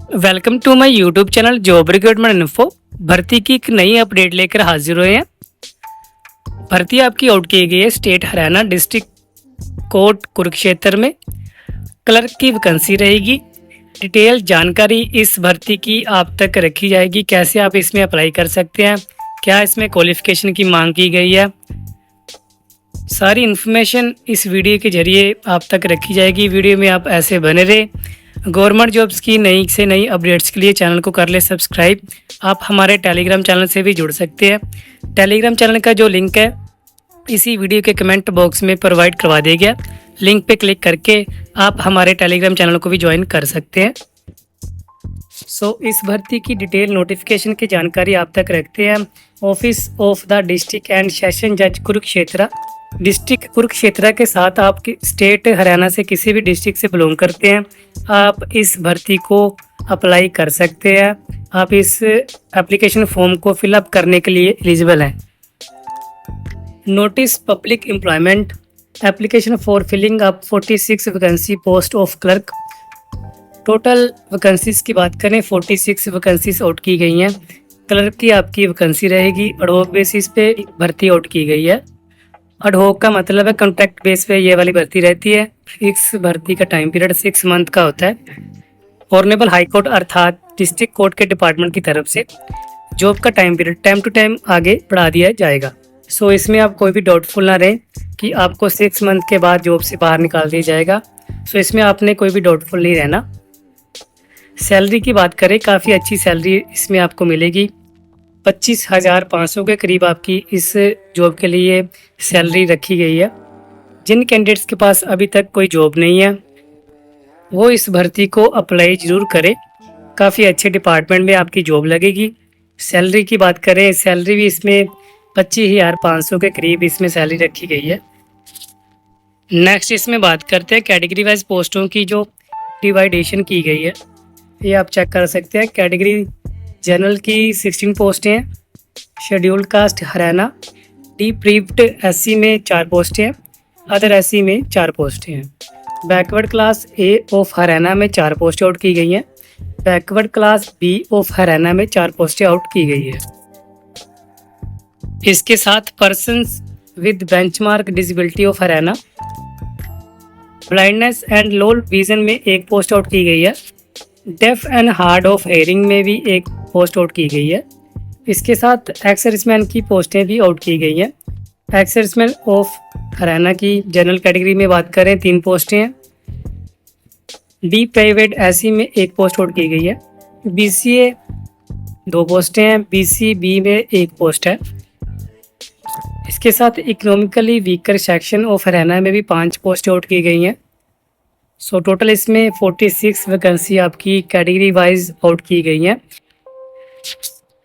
Welcome to my YouTube channel job recruitment info. भर्ती की एक नई अपडेट लेकर हाजिर हुए हैं। भर्ती आपकी आउट की गई है state Haryana district court Kurukshetra में। क्लर्क की वैकेंसी रहेगी। डिटेल जानकारी इस भर्ती की आप तक रखी जाएगी। कैसे आप इसमें अप्लाई कर सकते हैं, क्या इसमें क्वालिफिकेशन की मांग की गई है, सारी इन्फॉर्मेशन इस वीडियो के जरिए आप तक रखी जाएगी। वीडियो में आप ऐसे बने रहे। गवर्नमेंट जॉब्स की नई से नई अपडेट्स के लिए चैनल को कर ले सब्सक्राइब। आप हमारे टेलीग्राम चैनल से भी जुड़ सकते हैं। टेलीग्राम चैनल का जो लिंक है इसी वीडियो के कमेंट बॉक्स में प्रोवाइड करवा दिया गया। लिंक पे क्लिक करके आप हमारे टेलीग्राम चैनल को भी ज्वाइन कर सकते हैं। इस भर्ती की डिटेल नोटिफिकेशन की जानकारी आप तक रखते हैं। Office of the district and session जज कुरुक्षेत्र। डिस्ट्रिक्ट कुरुक्षेत्र के साथ आप स्टेट हरियाणा से किसी भी डिस्ट्रिक्ट से बिलोंग करते हैं, आप इस भर्ती को अप्लाई कर सकते हैं। आप इस एप्लीकेशन फॉर्म को फिलअप करने के लिए एलिजिबल हैं। Notice public employment application for filling up 46 vacancy post of clerk. Total vacancies की बात करें 46 वैकेंसीज आउट की गई हैं। क्लर्क की आपकी वैकेंसी रहेगी। एडहॉक बेसिस पे भर्ती आउट की गई है। एडहॉक का मतलब है कॉन्ट्रैक्ट बेस पे ये वाली भर्ती रहती है। फिक्स भर्ती का टाइम पीरियड 6 मंथ का होता है। ऑनरेबल हाई कोर्ट अर्थात डिस्ट्रिक्ट कोर्ट के डिपार्टमेंट की तरफ से जॉब का time period time to time आगे बढ़ा दिया जाएगा। इसमें आप कोई भी डाउटफुल ना रहें कि आपको 6 मंथ के बाद जॉब से बाहर निकाल दिया जाएगा। इसमें आपने कोई भी डाउटफुल नहीं रहना। सैलरी की बात करें, काफ़ी अच्छी सैलरी इसमें आपको मिलेगी। 25,500 के करीब आपकी इस जॉब के लिए सैलरी रखी गई है। जिन कैंडिडेट्स के पास अभी तक कोई जॉब नहीं है वो इस भर्ती को अप्लाई ज़रूर करें। काफ़ी अच्छे डिपार्टमेंट में आपकी जॉब लगेगी। सैलरी की बात करें, सैलरी भी इसमें 25,500 के करीब इसमें सैलरी रखी गई है। नेक्स्ट इसमें बात करते हैं कैटेगरी वाइज पोस्टों की जो डिवाइडेशन की गई है, ये आप चेक कर सकते हैं। कैटेगरी जनरल की 16 पोस्टें हैं। शेड्यूल्ड कास्ट हरियाणा डिप्रीव्ड एससी में 4 पोस्टें हैं। अदर एससी में 4 पोस्टें हैं। Backward class A of Haryana में 4 पोस्टें आउट की गई हैं। Backward class B of Haryana में 4 पोस्टें आउट की गई है। इसके साथ persons with benchmark disability of Haryana blindness and low vision में 1 पोस्ट आउट की गई है। Deaf and hard of hearing में भी 1 पोस्ट आउट की गई है। इसके साथ एक्स सर्विसमैन की पोस्टें भी आउट की गई हैं। एक्स सर्विसमैन ऑफ हरियाणा की जनरल कैटेगरी में बात करें 3 पोस्टें हैं। डी प्राइवेट एससी में 1 पोस्ट आउट की गई है। बीसीए 2 पोस्टें हैं। बीसीबी में 1 पोस्ट है। इसके साथ economically weaker section of Haryana में भी 5 पोस्ट आउट की गई हैं। टोटल इसमें 46 वैकेंसी आपकी कैटेगरी वाइज आउट की गई हैं।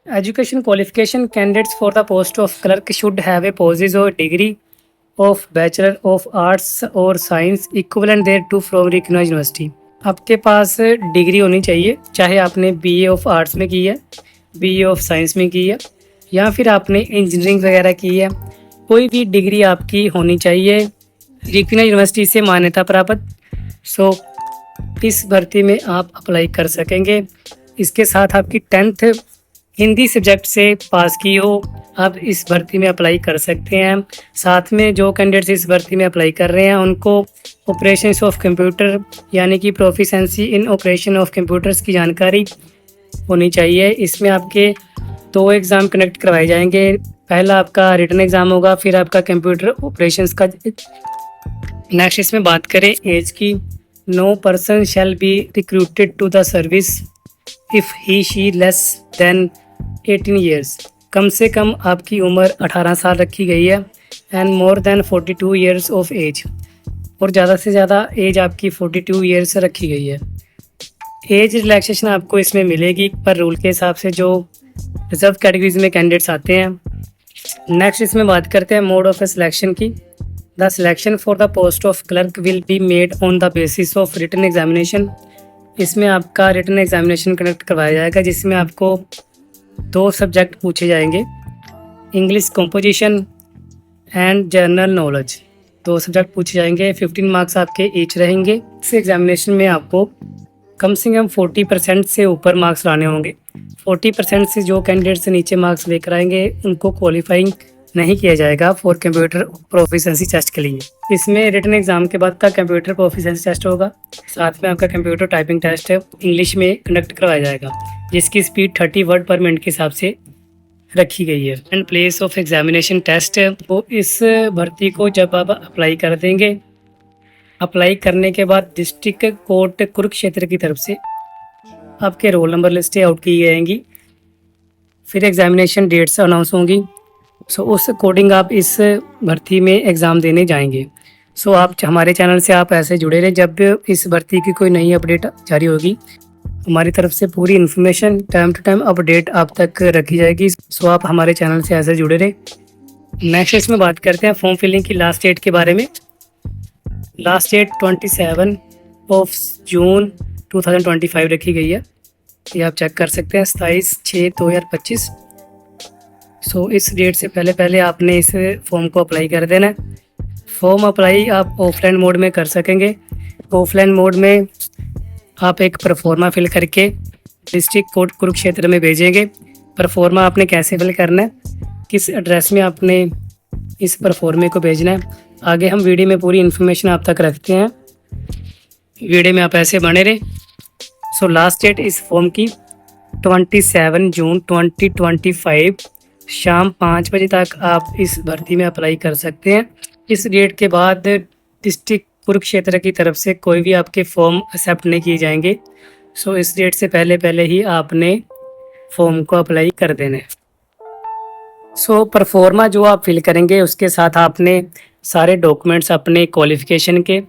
Education qualification candidates for the post of clerk should have a possess और degree of bachelor of arts और science equivalent thereto from recognised university. आपके पास डिग्री होनी चाहिए, चाहे आपने बीए ऑफ आर्ट्स में की है, बीए ऑफ साइंस में की है, या फिर आपने इंजीनियरिंग वगैरह की है। कोई भी डिग्री आपकी होनी चाहिए रिकॉग्नाइज्ड यूनिवर्सिटी से मान्यता प्राप्त। इस भर्ती में आप अप्लाई कर सकेंगे। इसके साथ आपकी 10th हिंदी सब्जेक्ट से पास की हो, आप इस भर्ती में अप्लाई कर सकते हैं। साथ में जो कैंडिडेट्स इस भर्ती में अप्लाई कर रहे हैं उनको ऑपरेशंस ऑफ कंप्यूटर यानी कि proficiency in operation of computers की जानकारी होनी चाहिए। इसमें आपके 2 एग्ज़ाम कंडक्ट करवाए जाएंगे। पहला आपका रिटन एग्ज़ाम होगा, फिर आपका कंप्यूटर ऑपरेशंस का। नेक्स्ट इसमें बात करें एज की, no person shall be recruited to the service if he she less than 18 years. कम से कम आपकी उम्र 18 साल रखी गई है। And more than 42 years of age, और ज़्यादा से ज़्यादा एज आपकी 42 ईयर्स रखी गई है। एज रिलैक्सेशन आपको इसमें मिलेगी पर रूल के हिसाब से जो रिजर्व कैटेगरीज में कैंडिडेट्स आते हैं। नेक्स्ट इसमें बात करते हैं मोड ऑफ सिलेक्शन की। The selection for the post of clerk will be made on the basis of written examination. इसमें आपका रिटन एग्जामिनेशन कंडक्ट करवाया जाएगा जिसमें आपको 2 सब्जेक्ट पूछे जाएंगे, English composition and general knowledge. 2 subject पूछे जाएंगे। 15 मार्क्स आपके ईच रहेंगे। इस एग्जामिनेशन में आपको कम से कम 40% से ऊपर मार्क्स लाने होंगे। 40% से जो कैंडिडेट से नीचे मार्क्स लेकर आएंगे उनको क्वालिफाइंग नहीं किया जाएगा फॉर कंप्यूटर प्रोफिशिएंसी टेस्ट के लिए। इसमें रिटन एग्ज़ाम के बाद का कंप्यूटर प्रोफिशिएंसी टेस्ट होगा, साथ में आपका कंप्यूटर टाइपिंग टेस्ट है इंग्लिश में कंडक्ट करवाया जाएगा, जिसकी स्पीड 30 वर्ड पर मिनट के हिसाब से रखी गई है। And place of examination test है वो इस भर्ती को जब आप अप्लाई कर देंगे, अप्लाई करने के बाद डिस्ट्रिक्ट कोर्ट कुरुक्षेत्र की तरफ से आपके रोल नंबर लिस्टें आउट की जाएंगी, फिर एग्जामिनेशन डेट्स अनाउंस होंगी। सो उस अकॉर्डिंग आप इस भर्ती में एग्ज़ाम देने जाएंगे। सो आप हमारे चैनल से आप ऐसे जुड़े रहें, जब इस भर्ती की कोई नई अपडेट जारी होगी हमारी तरफ से पूरी information time to time update आप तक रखी जाएगी। सो आप हमारे चैनल से ऐसे जुड़े रहें। नेक्स्ट इसमें बात करते हैं फॉर्म फिलिंग की लास्ट डेट के बारे में। लास्ट डेट 27 जून 2025 रखी गई है, ये आप चेक कर सकते हैं, 27/6/2025। सो इस डेट से पहले आपने इस फॉर्म को अप्लाई कर देना है। फॉर्म अप्लाई आप ऑफलाइन मोड में कर सकेंगे। ऑफलाइन मोड में आप एक परफॉर्मा फिल करके डिस्ट्रिक्ट कोर्ट कुरुक्षेत्र में भेजेंगे। परफॉर्मा आपने कैसे फिल करना है, किस एड्रेस में आपने इस परफॉर्मे को भेजना है, आगे हम वीडियो में पूरी इन्फॉर्मेशन आप तक रखते हैं। वीडियो में आप ऐसे बने रहे। सो लास्ट डेट इस फॉर्म की 27 जून 2025 शाम 5 बजे तक आप इस भर्ती में अप्लाई कर सकते हैं। इस डेट के बाद डिस्ट्रिक्ट कुरुक्षेत्र की तरफ से कोई भी आपके फॉर्म एक्सेप्ट नहीं किए जाएंगे। सो इस डेट से पहले ही आपने फॉर्म को अप्लाई कर देना है। सो परफॉर्मा जो आप फिल करेंगे उसके साथ आपने सारे डॉक्यूमेंट्स अपने क्वालिफ़िकेशन के,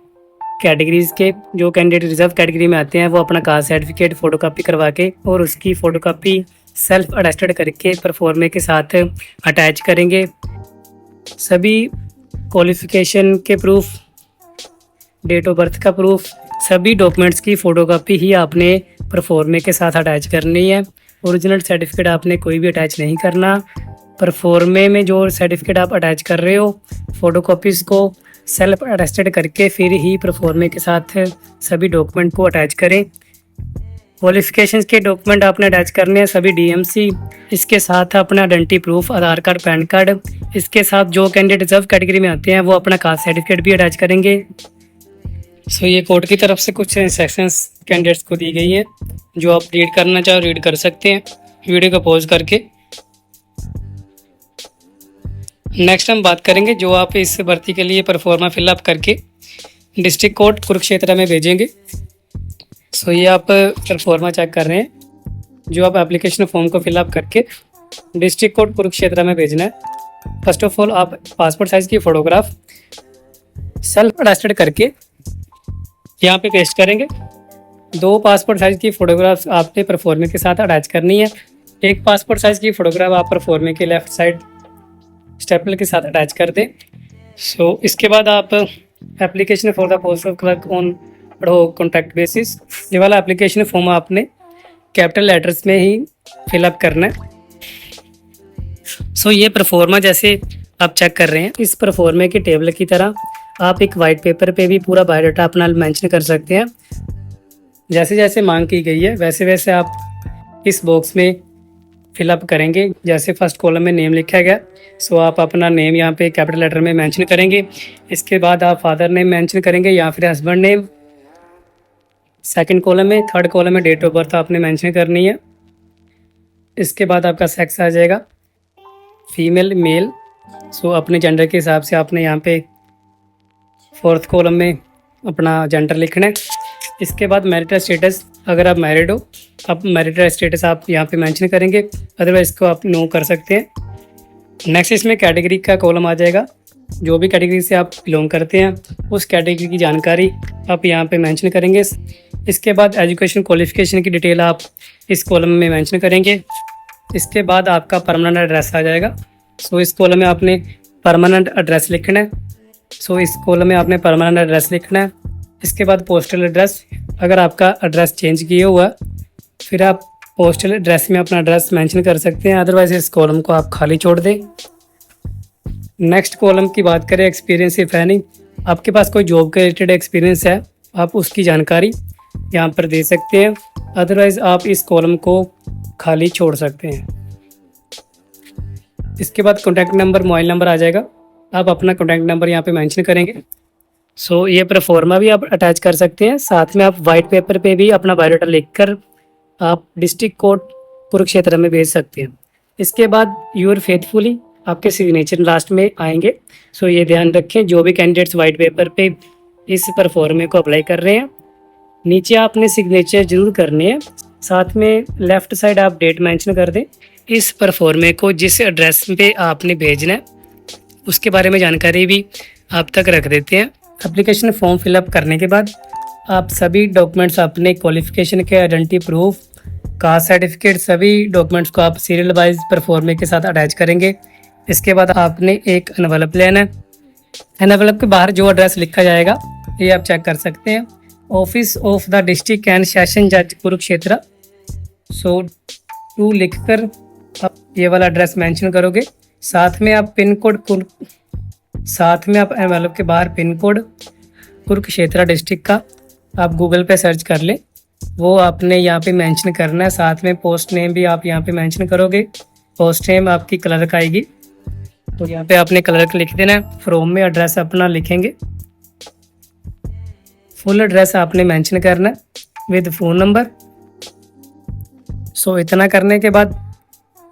कैटेगरीज़ के, जो कैंडिडेट रिजर्व कैटेगरी में आते हैं वो अपना कास्ट सर्टिफिकेट फ़ोटोकॉपी करवा के और उसकी फ़ोटोकॉपी सेल्फ अटेस्टेड करके परफॉर्मे के साथ अटैच करेंगे। सभी क्वालिफ़िकेशन के प्रूफ, डेट ऑफ बर्थ का प्रूफ, सभी डॉक्यूमेंट्स की फ़ोटोकॉपी ही आपने परफॉर्मे के साथ अटैच करनी है। ओरिजिनल सर्टिफिकेट आपने कोई भी अटैच नहीं करना। परफॉर्मे में जो सर्टिफिकेट आप अटैच कर रहे हो फ़ोटोकॉपीज़ को सेल्फ अटेस्टेड करके फिर ही परफॉर्मे के साथ सभी डॉक्यूमेंट को अटैच करें। क्वालिफ़िकेशंस के डॉक्यूमेंट आपने अटैच करने हैं सभी डीएमसी, इसके साथ अपना आइडेंटिटी प्रूफ, आधार कार्ड, पैन कार्ड। इसके साथ जो कैंडिडेट रिजर्व कैटेगरी में आते हैं वो अपना कास्ट सर्टिफिकेट भी अटैच करेंगे। सो ये कोर्ट की तरफ से कुछ इंस्ट्रक्शंस कैंडिडेट्स को दी गई है, जो आप रीड करना चाहो रीड कर सकते हैं वीडियो को पॉज करके। नेक्स्ट हम बात करेंगे जो आप इस भर्ती के लिए परफॉर्मा फिलअप करके डिस्ट्रिक्ट कोर्ट कुरुक्षेत्र में भेजेंगे। सो ये आप परफॉर्मा चेक कर रहे हैं, जो आप एप्लीकेशन फॉर्म को फिलअप करके डिस्ट्रिक्ट कोर्ट कुरुक्षेत्र में भेजना है। फर्स्ट ऑफ ऑल आप पासपोर्ट साइज़ की फ़ोटोग्राफ सेल्फ अटेस्टेड करके यहाँ पे पेस्ट करेंगे। 2 पासपोर्ट साइज़ की फ़ोटोग्राफ आपने परफॉर्मे के साथ अटैच करनी है। एक पासपोर्ट साइज़ की फ़ोटोग्राफ आप परफॉर्मे के लेफ़्ट साइड स्टेपल के साथ अटैच कर दें। सो इसके बाद आप application for the post of clerk on contract basis, ये वाला एप्लीकेशन फॉर्म आपने कैपिटल लेटर्स में ही फिलअप करना है। सो ये परफॉर्मा जैसे आप चेक कर रहे हैं, इस परफॉर्मे के टेबल की तरह आप एक वाइट पेपर पे भी पूरा बायोडाटा अपना मेंशन कर सकते हैं। जैसे जैसे मांग की गई है वैसे वैसे आप इस बॉक्स में फिलअप करेंगे। जैसे फर्स्ट कॉलम में नेम लिखा गया, सो आप अपना नेम यहाँ पे कैपिटल लेटर में मेंशन करेंगे। इसके बाद आप फादर नेम मेंशन करेंगे या फिर हस्बैंड नेम। सेकंड कॉलम में, थर्ड कॉलम में डेट ऑफ बर्थ आपने मेंशन करनी है। इसके बाद आपका सेक्स आ जाएगा, फीमेल, मेल। सो अपने जेंडर के हिसाब से आपने यहाँ पे फोर्थ कॉलम में अपना जेंडर लिखना है। इसके बाद मैरिटल स्टेटस, अगर आप मैरिड हो आप मैरिटल स्टेटस आप यहाँ पे मेंशन करेंगे, अदरवाइज इसको आप नो कर सकते हैं। नेक्स्ट इसमें कैटेगरी का कॉलम आ जाएगा, जो भी कैटेगरी से आप बिलोंग करते हैं उस कैटेगरी की जानकारी आप यहाँ पे मेंशन करेंगे। इसके बाद एजुकेशन क्वालिफिकेशन की डिटेल आप इस कॉलम में मेंशन करेंगे। इसके बाद आपका परमानेंट एड्रेस आ जाएगा। सो इस कॉलम में आपने परमानेंट एड्रेस लिखना है। सो इस कॉलम में आपने परमानेंट एड्रेस लिखना है। इसके बाद पोस्टल एड्रेस, अगर आपका एड्रेस चेंज किया हुआ फिर आप पोस्टल एड्रेस में अपना एड्रेस मेंशन कर सकते हैं, अदरवाइज इस कॉलम को आप खाली छोड़ दें। नेक्स्ट कॉलम की बात करें एक्सपीरियंस इफ एनी, आपके पास कोई जॉब के रिलेटेड एक्सपीरियंस है आप उसकी जानकारी। यहाँ पर दे सकते हैं, अदरवाइज़ आप इस कॉलम को खाली छोड़ सकते हैं। इसके बाद कॉन्टैक्ट नंबर, मोबाइल नंबर आ जाएगा। आप अपना कॉन्टैक्ट नंबर यहाँ पे मेंशन करेंगे। सो ये प्रोफॉर्मा भी आप अटैच कर सकते हैं। साथ में आप वाइट पेपर पे भी अपना बायोडाटा लिखकर आप डिस्ट्रिक्ट कोर्ट कुरुक्षेत्र में भेज सकते हैं। इसके बाद योर फेथफुली आपके सिग्नेचर लास्ट में आएंगे। सो ये ध्यान रखें, जो भी कैंडिडेट्स वाइट पेपर पे इस परफॉर्मे को अप्लाई कर रहे हैं, नीचे आपने सिग्नेचर जरूर करने हैं। साथ में लेफ़्ट साइड आप डेट मेंशन कर दें। इस परफॉर्मे को जिस एड्रेस पे आपने भेजना है उसके बारे में जानकारी भी आप तक रख देते हैं। एप्लीकेशन फॉर्म फिलअप करने के बाद आप सभी डॉक्यूमेंट्स, अपने क्वालिफिकेशन के आइडेंटिटी प्रूफ, कास्ट सर्टिफिकेट, सभी डॉक्यूमेंट्स को आप सीरियल वाइज परफॉर्मे के साथ अटैच करेंगे। इसके बाद आपने एक एनवलप लेना है। एनवलप के बाहर जो एड्रेस लिखा जाएगा ये आप चेक कर सकते हैं, office of the district and session जज कुरुक्षेत्र। सो 2 लिखकर आप ये वाला एड्रेस मेंशन करोगे। साथ में आप एनवलप के बाहर पिन कोड कुरुक्षेत्र डिस्ट्रिक्ट का आप गूगल पे सर्च कर लें, वो आपने यहाँ पे मेंशन करना है। साथ में पोस्ट नेम भी आप यहाँ पे मेंशन करोगे। पोस्ट नेम आपकी क्लर्क आएगी, तो यहाँ पे आपने क्लर्क लिख देना है। फ्रॉम में एड्रेस अपना लिखेंगे, फुल एड्रेस आपने मेंशन करना है विद फ़ोन नंबर। सो इतना करने के बाद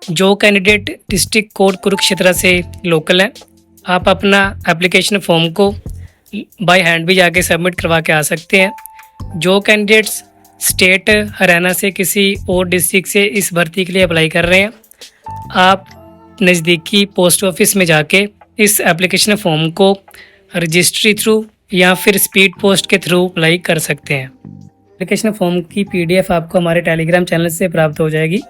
जो कैंडिडेट डिस्ट्रिक्ट कोर्ट कुरुक्षेत्र से लोकल है, आप अपना एप्लीकेशन फॉर्म को बाय हैंड भी जाके सबमिट करवा के आ सकते हैं। जो कैंडिडेट्स स्टेट हरियाणा से किसी और डिस्ट्रिक्ट से इस भर्ती के लिए अप्लाई कर रहे हैं, आप नज़दीकी पोस्ट ऑफिस में जाके इस एप्लीकेशन फॉर्म को रजिस्ट्री थ्रू या फिर स्पीड पोस्ट के थ्रू अप्लाई कर सकते हैं। एप्लीकेशन फॉर्म की PDF आपको हमारे टेलीग्राम चैनल से प्राप्त हो जाएगी।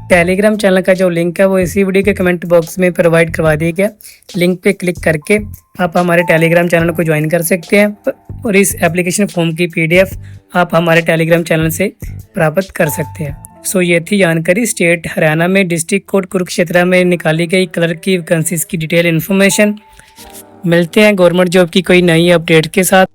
टेलीग्राम चैनल का जो लिंक है वो इसी वीडियो के कमेंट बॉक्स में प्रोवाइड करवा दिया गया। लिंक पे क्लिक करके आप हमारे टेलीग्राम चैनल को ज्वाइन कर सकते हैं और इस एप्लीकेशन फॉर्म की PDF आप हमारे टेलीग्राम चैनल से प्राप्त कर सकते हैं। सो ये थी जानकारी स्टेट हरियाणा में डिस्ट्रिक्ट कोर्ट कुरुक्षेत्र में निकाली गई क्लर्क की वैकेंसीज की डिटेल इन्फॉर्मेशन। मिलते हैं गवर्नमेंट जॉब की कोई नई अपडेट के साथ।